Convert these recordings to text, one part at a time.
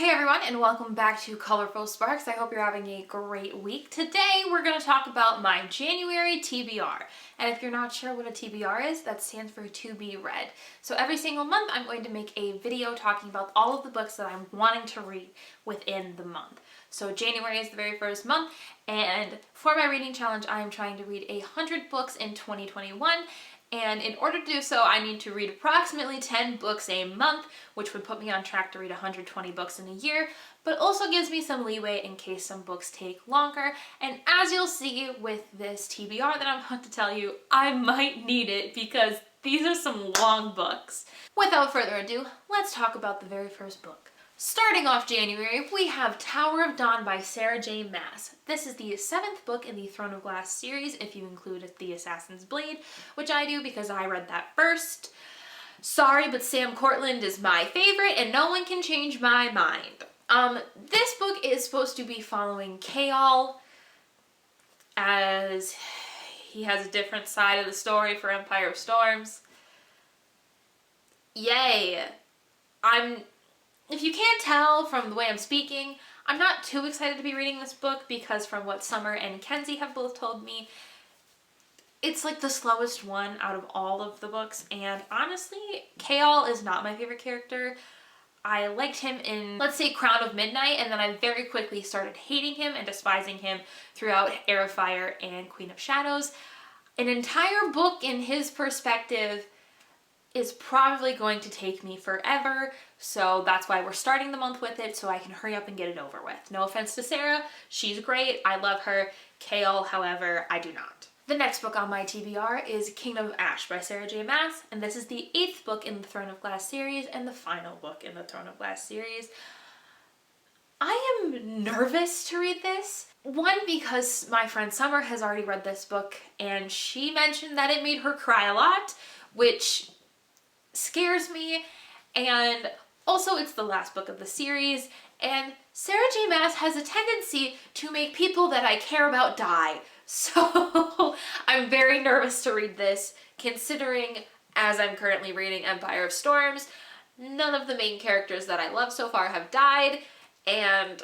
Hey everyone, and welcome back to Colorful Sparks. I hope you're having a great week. Today we're going to talk about my January TBR. And if you're not sure what a TBR is, that stands for to be read. So every single month I'm going to make a video talking about all of the books that I'm wanting to read within the month. So January is the very first month, and for my reading challenge I am trying to read 100 books in 2021. And in order to do so, I need to read approximately 10 books a month, which would put me on track to read 120 books in a year, but also gives me some leeway in case some books take longer. And as you'll see with this TBR that I'm about to tell you, I might need it because these are some long books. Without further ado, let's talk about the very first book. Starting off January, we have Tower of Dawn by Sarah J. Maas. This is the 7th book in the Throne of Glass series, if you include The Assassin's Blade, which I do because I read that first. Sorry, but Sam Cortland is my favorite, and no one can change my mind. This book is supposed to be following Chaol, as he has a different side of the story for Empire of Storms. Yay! If you can't tell from the way I'm speaking, I'm not too excited to be reading this book because from what Summer and Kenzie have both told me, it's like the slowest one out of all of the books, and honestly, Chaol is not my favorite character. I liked him in, let's say, Crown of Midnight, and then I very quickly started hating him and despising him throughout Heir of Fire and Queen of Shadows. An entire book in his perspective is probably going to take me forever, so that's why we're starting the month with it, so I can hurry up and get it over with. No offense to Sarah, she's great, I love her. Chaol, however, I do not. The next book on my TBR is Kingdom of Ash by Sarah J. Maas, and this is the 8th book in the Throne of Glass series and the final book in the Throne of Glass series. I am nervous to read this. One, because my friend Summer has already read this book, and she mentioned that it made her cry a lot, which scares me, and also it's the last book of the series, and Sarah J. Maas has a tendency to make people that I care about die. So I'm very nervous to read this, considering, as I'm currently reading Empire of Storms, none of the main characters that I love so far have died, and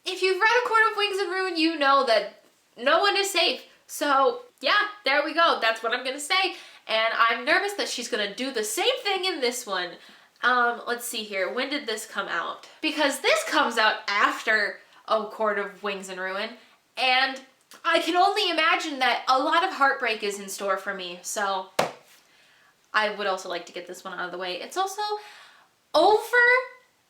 if you've read A Court of Wings and Ruin, you know that no one is safe. So yeah, there we go. That's what I'm gonna say. And I'm nervous that she's gonna do the same thing in this one. Let's see here. When did this come out? Because this comes out after A Court of Wings and Ruin, and I can only imagine that a lot of heartbreak is in store for me. So I would also like to get this one out of the way. It's also over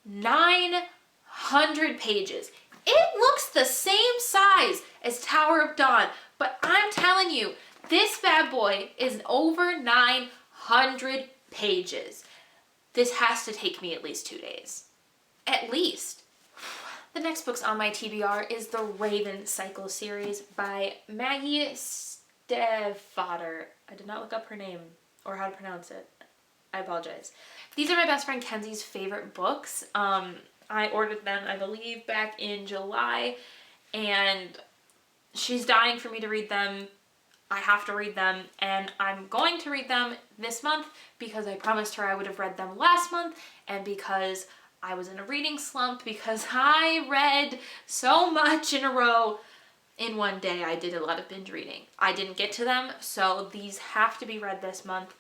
900 pages. It looks the same size as Tower of Dawn, but I'm telling you, this bad boy is over 900 pages. This has to take me at least 2 days. At least. The next book's on my TBR is the Raven Cycle series by Maggie Stefvater. I did not look up her name or how to pronounce it. I apologize. These are my best friend Kenzie's favorite books. I ordered them, I believe, back in July, and she's dying for me to read them. I have to read them, and I'm going to read them this month because I promised her I would have read them last month, and because I was in a reading slump because I read so much in a row in one day. I did a lot of binge reading. I didn't get to them, so these have to be read this month.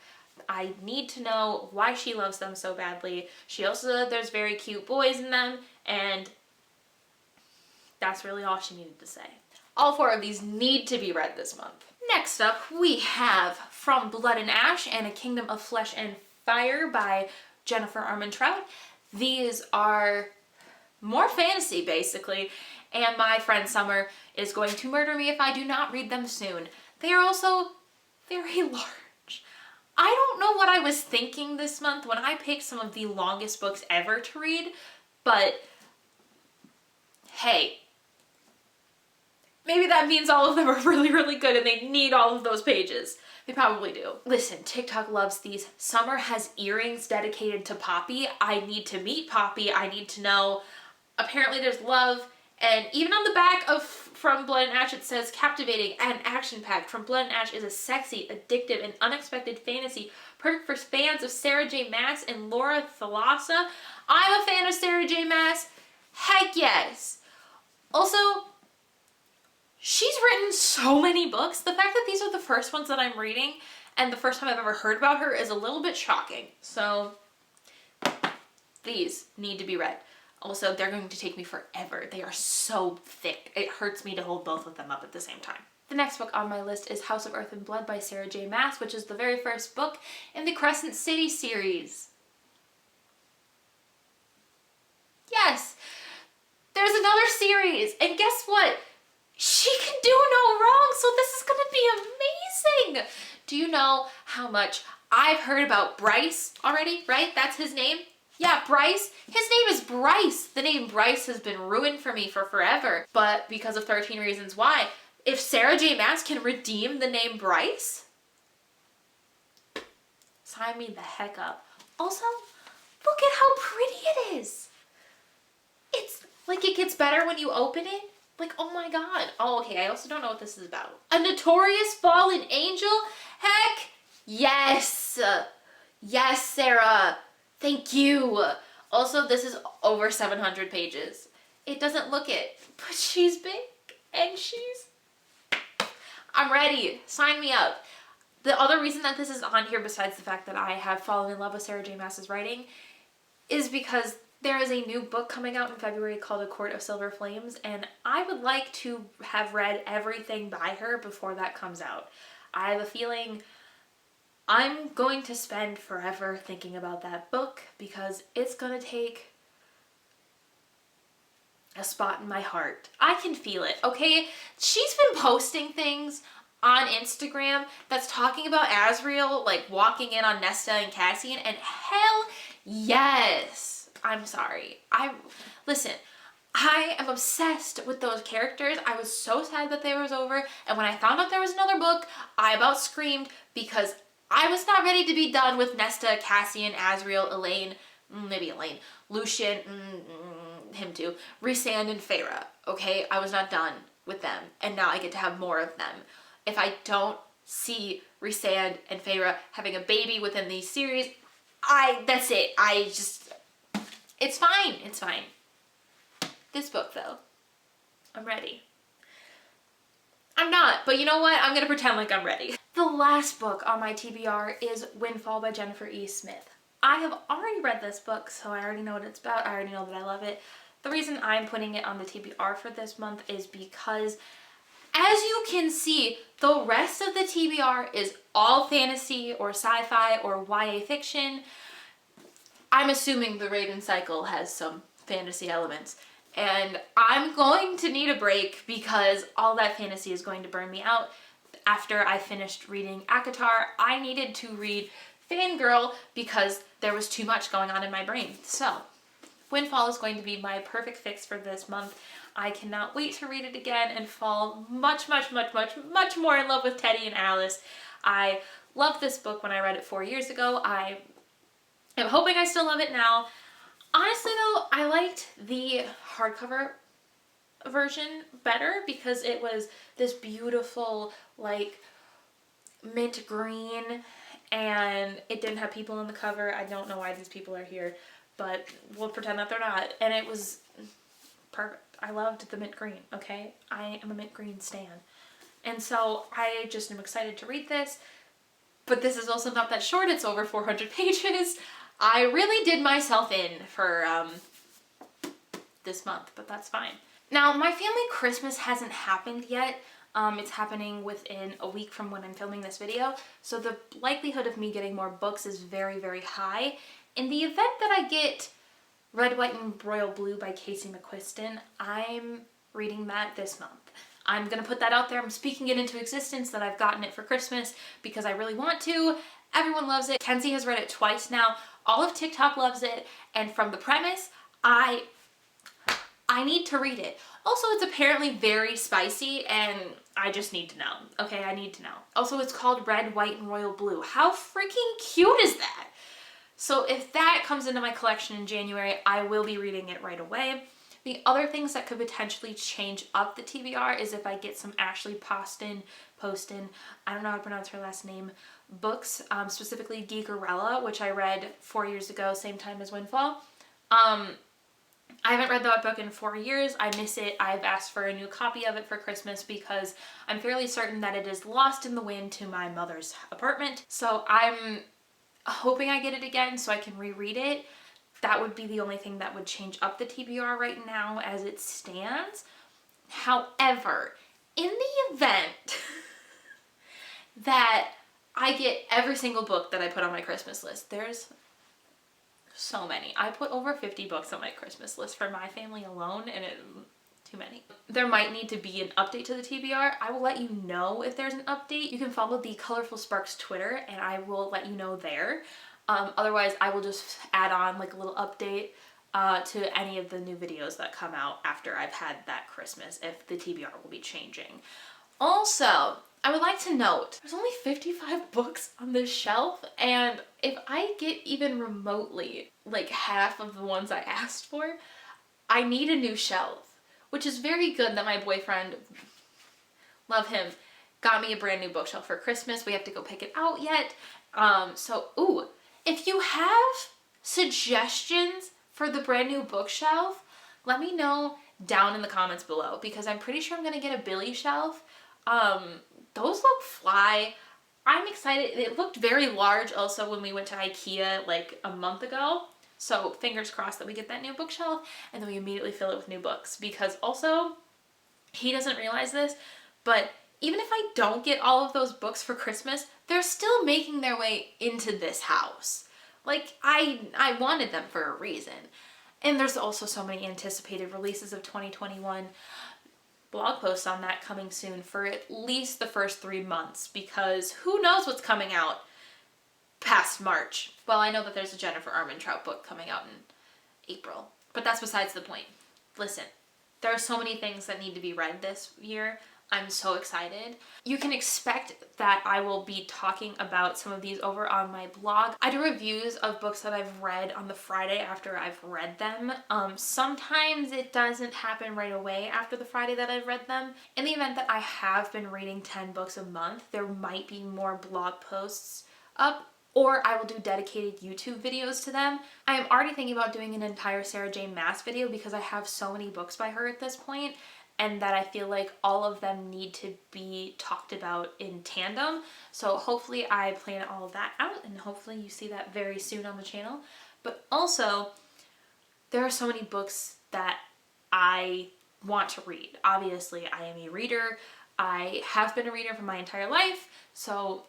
I need to know why she loves them so badly. She also said there's very cute boys in them, and that's really all she needed to say. All 4 of these need to be read this month. Next up, we have From Blood and Ash and A Kingdom of Flesh and Fire by Jennifer Armentrout. These are more fantasy, basically, and my friend Summer is going to murder me if I do not read them soon. They are also very large. I don't know what I was thinking this month when I picked some of the longest books ever to read, but hey, maybe that means all of them are really, really good and they need all of those pages. They probably do. Listen, TikTok loves these. Summer has earrings dedicated to Poppy. I need to meet Poppy. I need to know. Apparently there's love. And even on the back of From Blood and Ash it says captivating and action-packed. From Blood and Ash is a sexy, addictive, and unexpected fantasy perfect for fans of Sarah J. Maas and Laura Thalassa. I'm a fan of Sarah J. Maas. Heck yes. Also, she's written so many books. The fact that these are the first ones that I'm reading and the first time I've ever heard about her is a little bit shocking. So these need to be read. Also, they're going to take me forever. They are so thick. It hurts me to hold both of them up at the same time. The next book on my list is House of Earth and Blood by Sarah J. Maas, which is the very first book in the Crescent City series. Yes, there's another series, and guess what? She can do no wrong, so this is gonna be amazing. Do you know how much I've heard about Bryce already, right? That's his name? Yeah, Bryce. His name is Bryce. The name Bryce has been ruined for me for forever, but because of 13 Reasons Why, if Sarah J. Maas can redeem the name Bryce, sign me the heck up. Also, look at how pretty it is. It's like it gets better when you open it. Like, oh my god. Oh, okay, I also don't know what this is about. A Notorious Fallen Angel? Heck yes. Yes, Sarah. Thank you. Also, this is over 700 pages. It doesn't look it, but she's big and I'm ready. Sign me up. The other reason that this is on here, besides the fact that I have fallen in love with Sarah J. Maas's writing, is because there is a new book coming out in February called A Court of Silver Flames, and I would like to have read everything by her before that comes out. I have a feeling I'm going to spend forever thinking about that book because it's going to take a spot in my heart. I can feel it, okay? She's been posting things on Instagram that's talking about Asriel, like walking in on Nesta and Cassian, and hell yes. I'm sorry. Listen, I am obsessed with those characters. I was so sad that they was over, and when I found out there was another book, I about screamed because I was not ready to be done with Nesta, Cassian, Asriel, Elaine, maybe Elaine, Lucian, him too, Rhysand and Feyre, okay? I was not done with them, and now I get to have more of them. If I don't see Rhysand and Feyre having a baby within these series, that's it. It's fine. It's fine. This book, though, I'm ready. I'm not, but you know what? I'm going to pretend like I'm ready. The last book on my TBR is Windfall by Jennifer E. Smith. I have already read this book, so I already know what it's about. I already know that I love it. The reason I'm putting it on the TBR for this month is because, as you can see, the rest of the TBR is all fantasy or sci-fi or YA fiction. I'm assuming the Raven Cycle has some fantasy elements, and I'm going to need a break because all that fantasy is going to burn me out. After I finished reading ACOTAR, I needed to read Fangirl because there was too much going on in my brain. So, Windfall is going to be my perfect fix for this month. I cannot wait to read it again and fall much more in love with Teddy and Alice. I loved this book when I read it 4 years ago. I'm hoping I still love it now. Honestly though, I liked the hardcover version better because it was this beautiful like mint green and it didn't have people on the cover. I don't know why these people are here, but we'll pretend that they're not. And it was perfect. I loved the mint green, okay? I am a mint green stan. And so I just am excited to read this. But this is also not that short. It's over 400 pages. I really did myself in for this month, but that's fine. Now, my family Christmas hasn't happened yet. It's happening within a week from when I'm filming this video, so the likelihood of me getting more books is very high. In the event that I get Red, White, and Royal Blue by Casey McQuiston, I'm reading that this month. I'm gonna put that out there. I'm speaking it into existence that I've gotten it for Christmas because I really want to. Everyone loves it. Kenzie has read it twice now. All of TikTok loves it, and from the premise, I need to read it. Also, it's apparently very spicy, and I just need to know. Okay, I need to know. Also, it's called Red, White, and Royal Blue. How freaking cute is that? So if that comes into my collection in January, I will be reading it right away. The other things that could potentially change up the TBR is if I get some Ashley Poston, I don't know how to pronounce her last name, books, specifically Geekerella, which I read 4 years ago, same time as Windfall. I haven't read that book in 4 years. I miss it. I've asked for a new copy of it for Christmas because I'm fairly certain that it is lost in the wind to my mother's apartment. So I'm hoping I get it again so I can reread it. That would be the only thing that would change up the TBR right now as it stands. However, in the event that I get every single book that I put on my Christmas list, there's so many. I put over 50 books on my Christmas list for my family alone, and too many. There might need to be an update to the TBR. I will let you know if there's an update. You can follow the Colorful Sparks Twitter, and I will let you know there. Otherwise, I will just add on like a little update to any of the new videos that come out after I've had that Christmas, if the TBR will be changing. Also, I would like to note, there's only 55 books on this shelf, and if I get even remotely like half of the ones I asked for, I need a new shelf, which is very good that my boyfriend, love him, got me a brand new bookshelf for Christmas. We have to go pick it out yet. If you have suggestions for the brand new bookshelf, let me know down in the comments below, because I'm pretty sure I'm gonna get a Billy shelf. Those look fly. I'm excited. It looked very large also when we went to IKEA like a month ago. So fingers crossed that we get that new bookshelf and then we immediately fill it with new books, because also he doesn't realize this, but even if I don't get all of those books for Christmas, they're still making their way into this house. Like I wanted them for a reason. And there's also so many anticipated releases of 2021. Blog posts on that coming soon for at least the first 3 months, because who knows what's coming out past March. Well, I know that there's a Jennifer Armentrout book coming out in April, but that's besides the point. Listen, there are so many things that need to be read this year. I'm so excited. You can expect that I will be talking about some of these over on my blog. I do reviews of books that I've read on the Friday after I've read them. Sometimes it doesn't happen right away after the Friday that I've read them. In the event that I have been reading 10 books a month, there might be more blog posts up, or I will do dedicated YouTube videos to them. I am already thinking about doing an entire Sarah J. Maas video because I have so many books by her at this point, and that I feel like all of them need to be talked about in tandem. So hopefully I plan all of that out, and hopefully you see that very soon on the channel. But also, there are so many books that I want to read. Obviously, I am a reader. I have been a reader for my entire life, so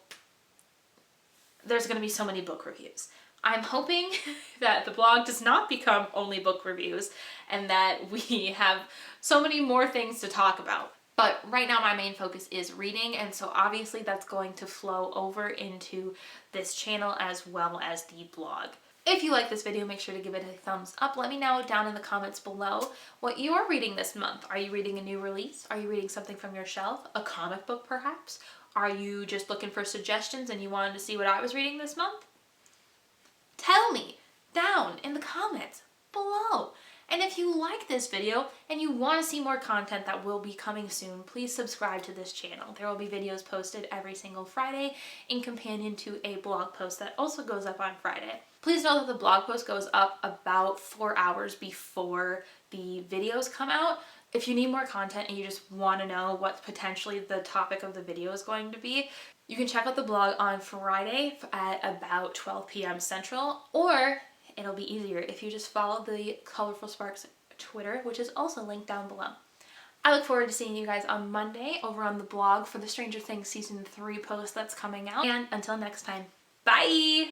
there's going to be so many book reviews. I'm hoping that the blog does not become only book reviews and that we have so many more things to talk about. But right now my main focus is reading, and so obviously that's going to flow over into this channel as well as the blog. If you like this video, make sure to give it a thumbs up. Let me know down in the comments below what you are reading this month. Are you reading a new release? Are you reading something from your shelf? A comic book perhaps? Are you just looking for suggestions and you wanted to see what I was reading this month? Tell me down in the comments below. And if you like this video and you want to see more content that will be coming soon, please subscribe to this channel. There will be videos posted every single Friday in companion to a blog post that also goes up on Friday. Please know that the blog post goes up about 4 hours before the videos come out. If you need more content and you just want to know what potentially the topic of the video is going to be, you can check out the blog on Friday at about 12 p.m. Central, or it'll be easier if you just follow the Colorful Sparks Twitter, which is also linked down below. I look forward to seeing you guys on Monday over on the blog for the Stranger Things Season 3 post that's coming out. And until next time, bye!